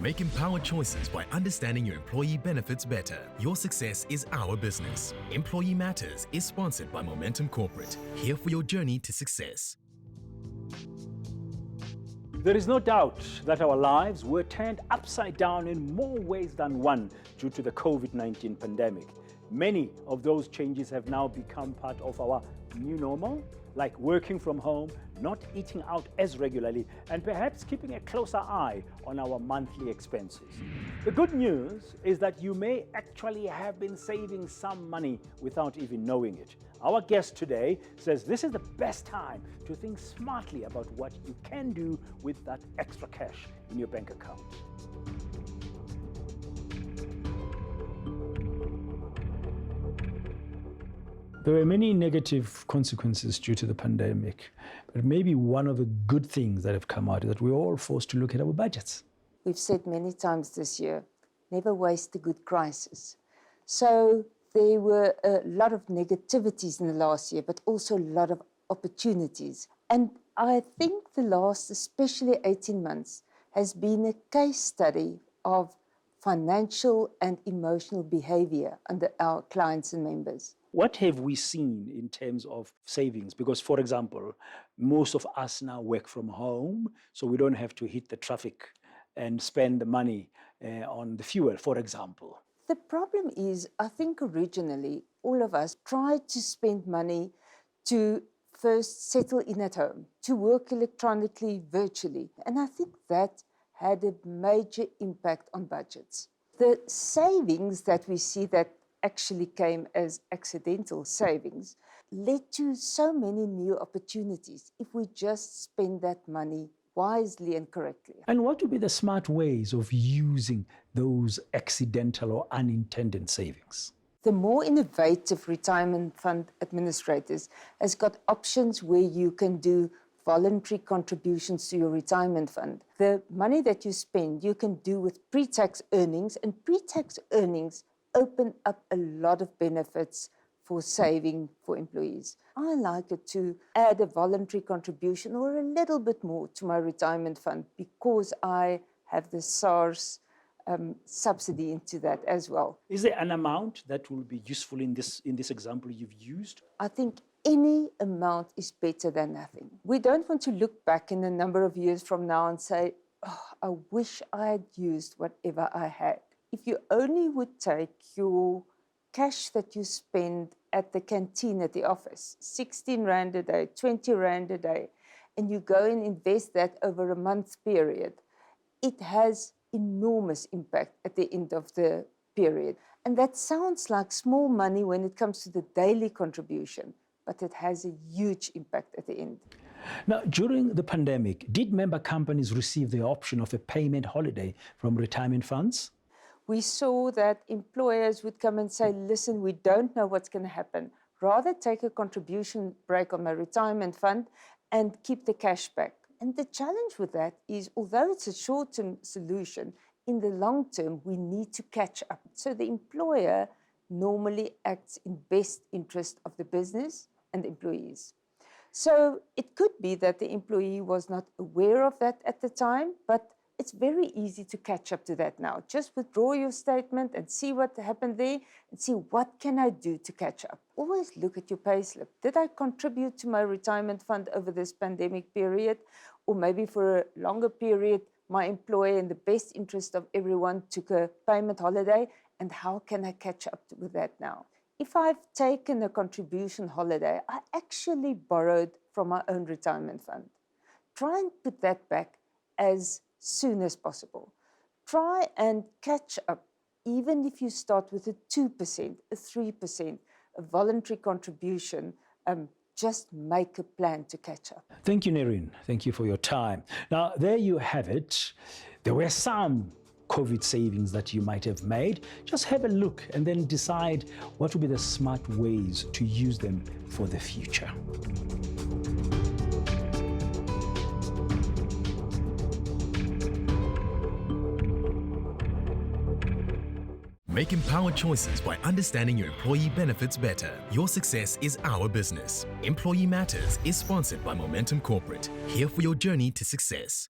Make empowered choices by understanding your employee benefits better. Your success is our business. Employee Matters is sponsored by Momentum Corporate. Here for your journey to success. There is no doubt that our lives were turned upside down in more ways than one due to the COVID-19 pandemic. Many of those changes have now become part of our new normal, like working from home, not eating out as regularly, and perhaps keeping a closer eye on our monthly expenses. The good news is that you may actually have been saving some money without even knowing it. Our guest today says this is the best time to think smartly about what you can do with that extra cash in your bank account. There were many negative consequences due to the pandemic, but maybe one of the good things that have come out is that we're all forced to look at our budgets. We've said many times this year, never waste a good crisis. So there were a lot of negativities in the last year, but also a lot of opportunities. And I think the last, especially 18 months, has been a case study of financial and emotional behavior under our clients and members. What have we seen in terms of savings? Because, for example, most of us now work from home, so we don't have to hit the traffic and spend the money on the fuel, for example. The problem is, I think originally all of us tried to spend money to first settle in at home, to work electronically, virtually. And I think that had a major impact on budgets. The savings that we see that actually came as accidental savings led to so many new opportunities if we just spend that money wisely and correctly. And what would be the smart ways of using those accidental or unintended savings? The more innovative retirement fund administrators has got options where you can do voluntary contributions to your retirement fund. The money that you spend, you can do with pre-tax earnings, and pre-tax earnings open up a lot of benefits for saving for employees. I like it to add a voluntary contribution or a little bit more to my retirement fund because I have the SARS subsidy into that as well. Is there an amount that will be useful in this example you've used? I think any amount is better than nothing. We don't want to look back in a number of years from now and say, oh, I wish I had used whatever I had. If you only would take your cash that you spend at the canteen at the office, 16 Rand a day, 20 Rand a day, and you go and invest that over a month period, it has enormous impact at the end of the period. And that sounds like small money when it comes to the daily contribution, but it has a huge impact at the end. Now, during the pandemic, did member companies receive the option of a payment holiday from retirement funds? We saw that employers would come and say, listen, we don't know what's going to happen. Rather take a contribution break on my retirement fund and keep the cash back. And the challenge with that is, although it's a short-term solution, in the long term, we need to catch up. So the employer normally acts in best interest of the business and the employees. So it could be that the employee was not aware of that at the time, but it's very easy to catch up to that now. Just withdraw your statement and see what happened there and see what can I do to catch up. Always look at your payslip. Did I contribute to my retirement fund over this pandemic period? Or maybe for a longer period, my employer in the best interest of everyone took a payment holiday, and how can I catch up with that now? If I've taken a contribution holiday, I actually borrowed from my own retirement fund. Try and put that back as soon as possible. Try and catch up, even if you start with a 2%, a 3%, a voluntary contribution, just make a plan to catch up. Thank you, Nerine. Thank you for your time. Now, there you have it. There were some COVID savings that you might have made. Just have a look and then decide what will be the smart ways to use them for the future. Make empowered choices by understanding your employee benefits better. Your success is our business. Employee Matters is sponsored by Momentum Corporate. Here for your journey to success.